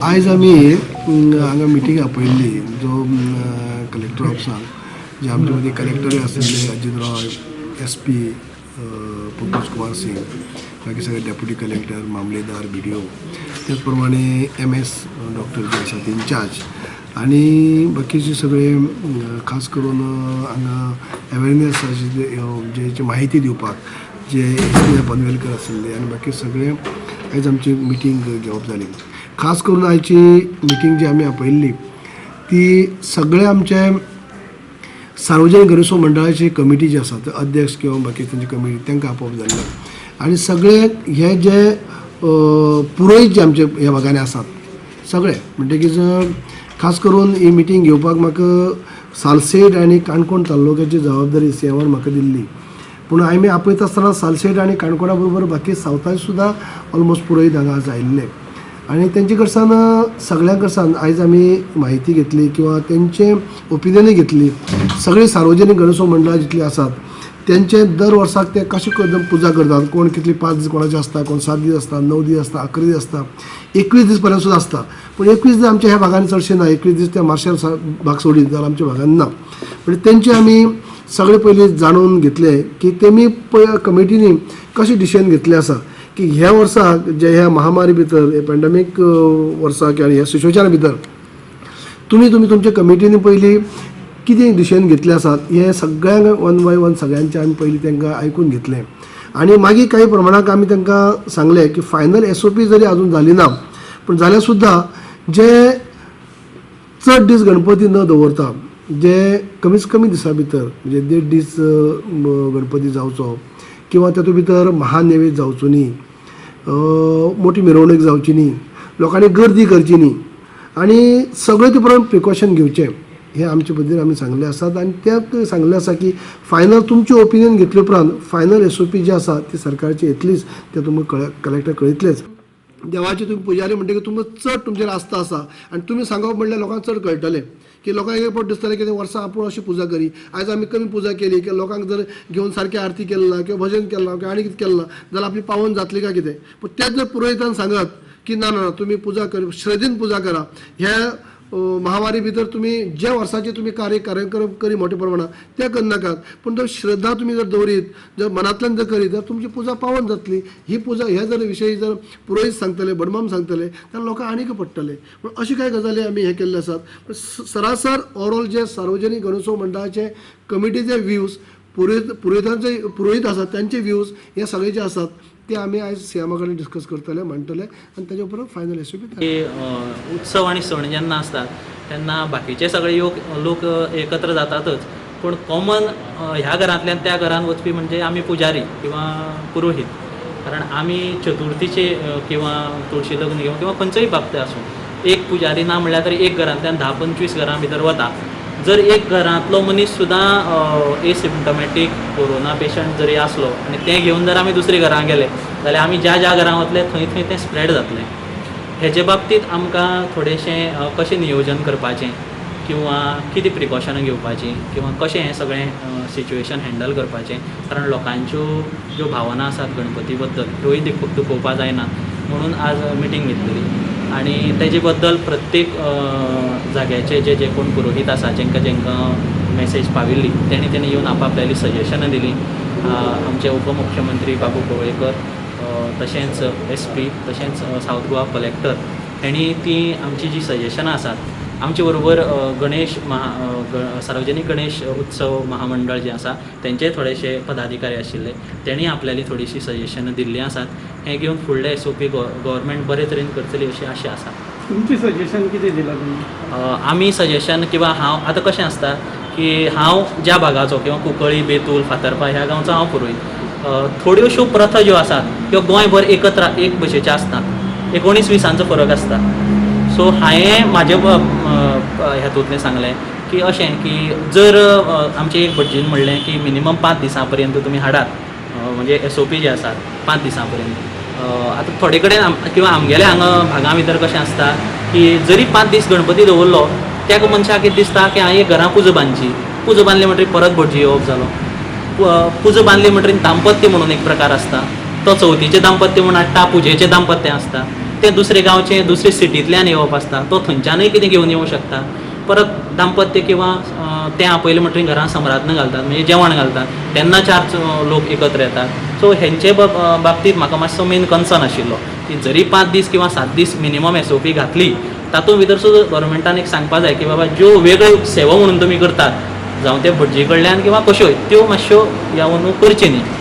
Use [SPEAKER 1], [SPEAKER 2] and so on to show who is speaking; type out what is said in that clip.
[SPEAKER 1] आज आम्ही हांगा मिटींग आपयल्ली जो कलेक्टर ऑफिसान जे आमचे मदीं कलेक्टरूय आशिल्ले अजित रॉय SP पंकज कुमार सिंग बाकी सगळे डेप्युटी कलेक्टर मामलेदार BDO त्याच प्रमाणे MS डॉक्टर जे आसात इन्चार्ज आनी बाकीचे सगळे खास करून हांगा अवेरनेस जे माहिती दिवपाक जे पनवेलकर आशिल्ले आनी बाकी सगळे आयज आमची मिटींग घेवप जाली. खास करून आयची मिटींग जी आमी आपयल्ली ती सगळे आमचे सार्वजनीक गणेशोत्सव मंडळाची कमिटी जी आसा अध्यक्ष किंवा बाकी तेंची कमिटी तांकां आपोवप जाल्ले आनी सगळे हे जे पुरोहीत जे आमचे ह्या भागांनी आसात सगळे म्हणटकीच खास करून ही मिटींग घेवपाक म्हाका सालसेट आनी काणकोण तालुक्याची जबाबदारी सेवान म्हाका दिल्ली. पूण आमी आपयता आसतना सालसेट आनी काणकोणा बरोबर बाकी सावथाचे सुद्दां ऑलमोस्ट पुरोहीत हांगा आज आयिल्ले आनी तेंचे कडसान सगळ्यां कडसान आयज आमी म्हायती घेतली किंवा तेंचे ओपिनियनूय घेतली. सगळी सार्वजनीक गणेशोत्सव मंडळां जितली आसात तेंचे दर वर्साक ते कशें पुजा करतात. कोण कितली 5 दीस कोणाचे आसता, कोण 7 दीस आसता, 9 दीस आसता, 11 दीस आसता, 21 दीस पर्यंत सुद्दां आसता. पूण 21 दीस आमच्या ह्या भागांनी चडशे ना. 21 दीस ते मार्शल भाग सोडीत जाल्यार आमच्या भागांत ना. म्हणजे तेंचे आमी सगळे पयलीं जाणून घेतले की तेमी कमिटीनी कशें डिसिजन घेतलें आसा की ह्या वर्साक जे ह्या महामारी भितर हे पॅन्डेमीक वर्साक आनी ह्या सिच्युएशना भितर तुमी तुमच्या कमिटीनी पयलीं कितें डिसिजन घेतलें आसात हे सगळ्यांक वन बाय वन सगळ्यांचे आमी पयलीं तांकां आयकून घेतलें आनी मागीर काही प्रमाणाक आमी तांकां सांगलें की फायनल SOP जरी आजून जाली ना पूण जाल्यार सुद्दां जे चड दीस गणपती न दवरता जे कमीत कमी दिसा भितर म्हणजे 1.5 दीस गणपती जावचो किंवा तातूंत भितर महानैवेद्य जावचो न्ही, मोठी मिरवणूक जावची न्ही, लोकांनी गर्दी करची न्ही आनी सगळे ते प्रमाण प्रिकॉशन घेवचे हे आमचे पद्दतीन आमी सांगले आसात. आनी त्यात सांगले आसा की फायनल तुमचे ओपिनियन घेतले उपरांत फायनल SOP जी आसा ती सरकारची येतलीच ते तुमकां कलेक्टर कळयतलेच. देवाची तुम्ही पुजारी म्हणटकीर तुमकां चड तुमचेर आस्था आसा आनी तुमी सांगप म्हणल्यार लोकांक चड कळटलें की लोकांक एक फावट दिसतलें की वर्सां आपूण अशी पुजा करी. आयज आमी कमी पुजा केली की लोकांक जर घेवन सारकी आरती केली ना किंवा भजन केलें ना किंवा आनी कितें केलें ना जाल्यार आपली पावन जातली काय कितें. पूण तेच जर पुरोहितान सांगत की ना ना तुमी पुजा कर श्रद्धेन पुजा करा ह्या महामारी भितर तुमी जे वर्साचे तुमी कार्यक्रम करी मोठ्या प्रमाणात ते करनाकात पूण जर श्रद्धा तुमी जर दवरीत जर मनांतल्यान जर करीत जाल्यार तुमची पुजा पावन जातली. ही पुजा ह्या जर विशयी जर पुरोहीत सांगतले बडमाम सांगतले जाल्यार लोकांक आनीक पडटले. पूण अशी कांय गजाली आमी हे केल्ले आसात. सरासर ओवरऑल जे सार्वजनीक गणेशोत्सव मंडळाचे कमिटीचे व्ह्यूज पुरोहीत आसात त्यांचे व्ह्यूज हे सगळे जे आसात ते आमी आयज सीएमा कडेन डिस्कस करतले मांडटले आनी ताचे उपरांत फायनल SOP.
[SPEAKER 2] उत्सव आणि सण जेन्ना आसतात तेन्ना बाकीचे सगळे लोक एकत्र जातातच पूण कॉमन ह्या घरांतल्यान त्या घरांत वचपी म्हणजे आमी पुजारी किंवा पुरोहीत. कारण आमी चतुर्थीचे किंवा तुळशी लग्न घेवं किंवा खंयचोय बाबते आसूं एक पुजारी ना म्हणल्यार तरी एक घरांतल्यान 10-25 घरां भितर वता. जर एक घरांतलो मनीस सुद्दां एसिम्पटोमॅटीक कोरोना पेशंट जरी आसलो आनी तें घेवन जर आमी दुसरी घरां गेले जाल्यार आमी ज्या घरां वतले थंय तें स्प्रेड जातलें. हेजे बाबतींत आमकां थोडेशें कशें नियोजन करपाचें किंवा कितें प्रिकॉशनां घेवपाचीं किंवा कशें हें सगळें सिच्युएशन हँडल करपाचें. कारण लोकांच्यो ज्यो भावना आसात गणपती बद्दल ह्योय दुखोवपा जायना म्हणून आज मिटींग घेतलेली आनी तेजे बद्दल प्रत्येक जाग्याचे जे कोण पुरोहीत आसा जेंकां मॅसेज पाविल्ली तेणी येवन आपआपल्याली सजेशनां दिलीं. आमचे उपमुख्यमंत्री बाबू कवळेकर तशेंच SP तशेंच सावथ गोवा कलेक्टर हेणी ती आमची जी सजेशनां आसात आमचे बरोबर सार्वजनीक गणेश उत्सव महामंडळ जें आसा तेंचे थोडेशे पदाधिकारी आशिल्ले तेणी आपल्याली थोडीशी सजेशनां दिल्लीं आसात. हें घेवन फुडले SOP गव्हर्मेंट बरे तरेन करतली अशी आशा आसा.
[SPEAKER 3] तुमची सजेशन कितें दिलां तुमी?
[SPEAKER 2] आमी सजेशन किंवा हांव आतां कशें आसता की हांव ज्या भागाचो किंवा कुंकळी बेतूल फातर्पा ह्या गांवचो हांव पुरोहीत. थोड्योश्यो प्रथा ज्यो आसात त्यो गोंयभर एकत्र एक भशेचे आसतात. 19-20 फरक आसता. सो हांवें म्हाजे हेतूंतलें सांगलें की अशें की जर आमचे एक भटजीन म्हणलें की मिनिमम 5 दिसां पर्यंत तुमी हाडात म्हणजे SOP जे आसात 5 दिसां पर्यंत. आतां थोडे कडेन किंवा आमगेल्या हांगा भागां भितर कशें आसता की जरी 5 दीस गणपती दवरलो त्या मनशाक कितें दिसता की हांवें एक घरां पुजा बांदची. पुजा बांदली म्हणटकीर परत भटजी येवप जालो. पुजा बांदली म्हणटकीर दाम्पत्य म्हणून एक प्रकार आसता तो चवथीचें दाम्पत्य म्हूण हाडटा पुजेचें दाम्पत्य आसता. ते दुसरे गांवचे दुसरे सिटींतल्यान येवप आसता तो थंयच्यानूय कितें घेवन येवं शकता. परत दाम्पत्य किंवा ते आपयले म्हणटरी घरां सम्राज्ञ घालतात म्हणजे जेवण घालतात तेन्ना 4 लोक एकत्र येतात. सो हेंचे बाबतींत म्हाका मातसो मेन कन्सर्न आशिल्लो की जरी 5 दीस किंवा 7 दीस मिनिमम SOP घातली तातूंत भितर सुद्दां गव्हर्मेंटान एक सांगपाक जाय की बाबा ज्यो वेगळ्यो सेवा म्हणून तुमी करतात जावं ते भटजी कडल्यान किंवा कश्योय त्यो मातश्यो ह्या करच्यो न्ही.